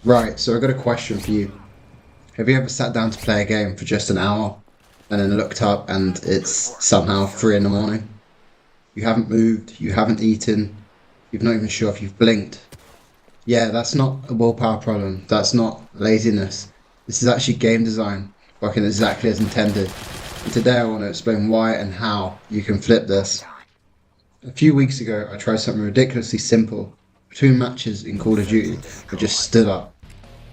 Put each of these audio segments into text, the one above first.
Right, so I've got a question for you. Have you ever sat down to play a game for just an hour and then looked up and it's somehow 3 in the morning? You haven't moved, you haven't eaten, you're not even sure if you've blinked. Yeah, that's not a willpower problem, that's not laziness. This is actually game design, working exactly as intended. And today I want to explain why and how you can flip this. A few weeks ago, I tried something ridiculously simple. Between matches in Call of Duty, I just stood up.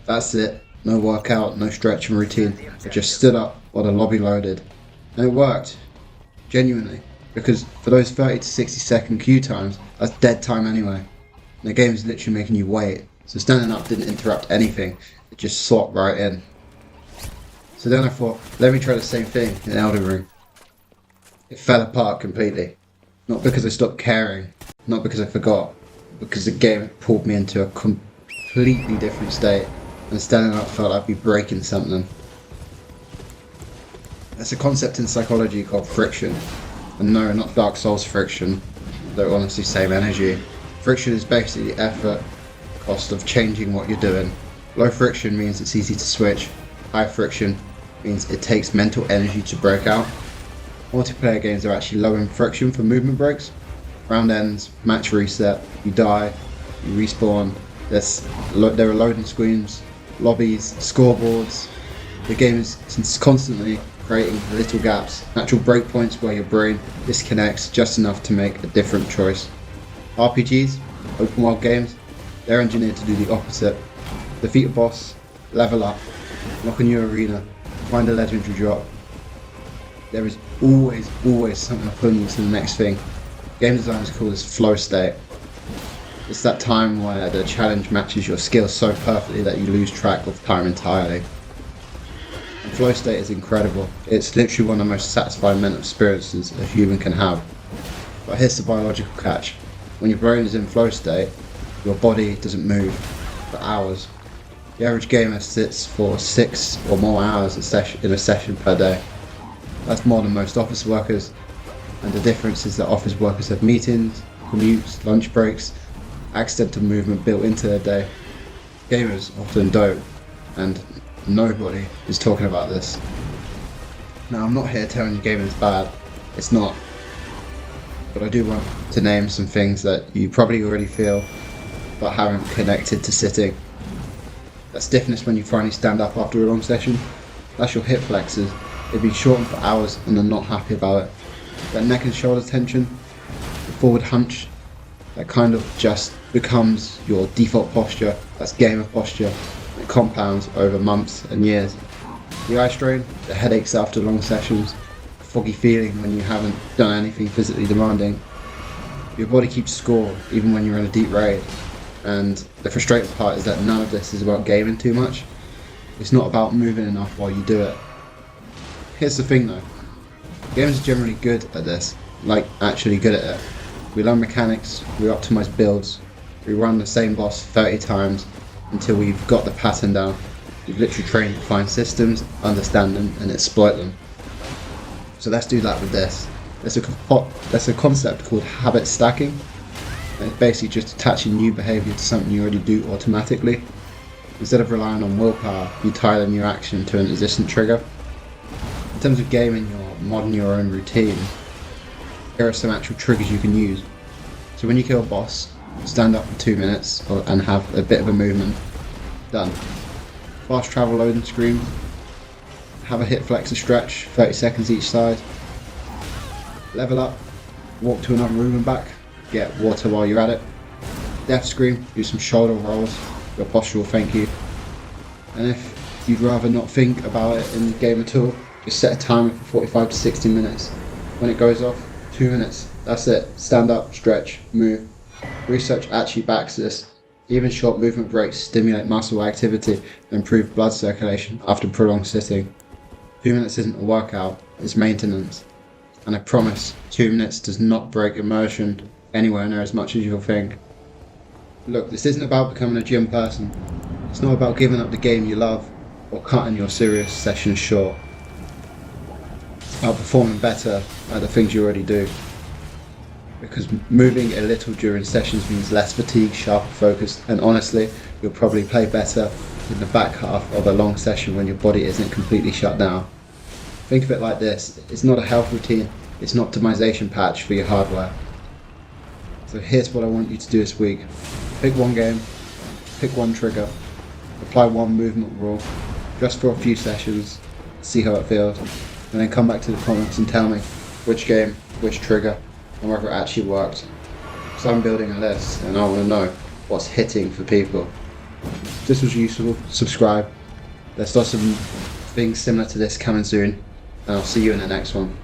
That's it. No workout, no stretching routine. I just stood up while the lobby loaded. And it worked. Genuinely. Because for those 30 to 60 second queue times, that's dead time anyway. And the game is literally making you wait. So standing up didn't interrupt anything. It just slopped right in. So then I thought, let me try the same thing in Elden Ring. It fell apart completely. Not because I stopped caring, not because I forgot, because the game pulled me into a completely different state, and standing up felt like I'd be breaking something. There's a concept in psychology called friction, and no, not Dark Souls friction, they're honestly same energy. Friction is basically the effort cost of changing what you're doing. Low friction means it's easy to switch, high friction means it takes mental energy to break out. Multiplayer games are actually low in friction for movement breaks. Round ends, match reset, you die, you respawn, there are loading screens, lobbies, scoreboards. The game is constantly creating little gaps, natural breakpoints where your brain disconnects just enough to make a different choice. RPGs, open world games, they're engineered to do the opposite. Defeat a boss, level up, lock a new arena, find a legendary drop. There is always something pulling you to the next thing. Game designers call this flow state. It's that time where the challenge matches your skills so perfectly that you lose track of time entirely. And flow state is incredible. It's literally one of the most satisfying mental experiences a human can have. But here's the biological catch. When your brain is in flow state, your body doesn't move for hours. The average gamer sits for 6 or more hours in a session per day. That's more than most office workers, and the difference is that office workers have meetings, commutes, lunch breaks, accidental movement built into their day. Gamers often don't, and nobody is talking about this. Now, I'm not here telling you gaming is bad, it's not, but I do want to name some things that you probably already feel but haven't connected to sitting. That stiffness when you finally stand up after a long session, that's your hip flexors. They've been shortened for hours and they're not happy about it. That neck and shoulder tension, the forward hunch, that kind of just becomes your default posture. That's gamer posture. It compounds over months and years. The eye strain, the headaches after long sessions, the foggy feeling when you haven't done anything physically demanding. Your body keeps score even when you're in a deep raid. And the frustrating part is that none of this is about gaming too much. It's not about moving enough while you do it. Here's the thing though, gamers are generally good at this, like actually good at it. We learn mechanics, we optimize builds, we run the same boss 30 times until we've got the pattern down. We've literally trained to find systems, understand them and exploit them. So let's do that with this. There's a concept called habit stacking, and it's basically just attaching new behaviour to something you already do automatically. Instead of relying on willpower, you tie the new action to an existing trigger. In terms of gaming, you're modding your own routine. Here are some actual triggers you can use. So when you kill a boss, stand up for 2 minutes and have a bit of a movement. Done. Fast travel loading screen. Have a hip flexor stretch, 30 seconds each side. Level up, walk to another room and back, get water while you're at it. Death scream, do some shoulder rolls, your posture will thank you. And if you'd rather not think about it in the game at all, just set a timer for 45 to 60 minutes. When it goes off, 2 minutes. That's it. Stand up, stretch, move. Research actually backs this. Even short movement breaks stimulate muscle activity and improve blood circulation after prolonged sitting. 2 minutes isn't a workout, it's maintenance. And I promise, 2 minutes does not break immersion anywhere near as much as you'll think. Look, this isn't about becoming a gym person. It's not about giving up the game you love or cutting your serious sessions short. It's about performing better at the things you already do. because moving a little during sessions means less fatigue, sharper focus, and honestly, you'll probably play better in the back half of a long session when your body isn't completely shut down. Think of it like this, it's not a health routine, it's an optimization patch for your hardware. So here's what I want you to do this week. Pick one game, pick one trigger, apply one movement rule, just for a few sessions, see how it feels, and then come back to the comments and tell me which game, which trigger, and whether it actually worked. So I'm building a list and I want to know what's hitting for people. If this was useful, subscribe. There's lots of things similar to this coming soon, and I'll see you in the next one.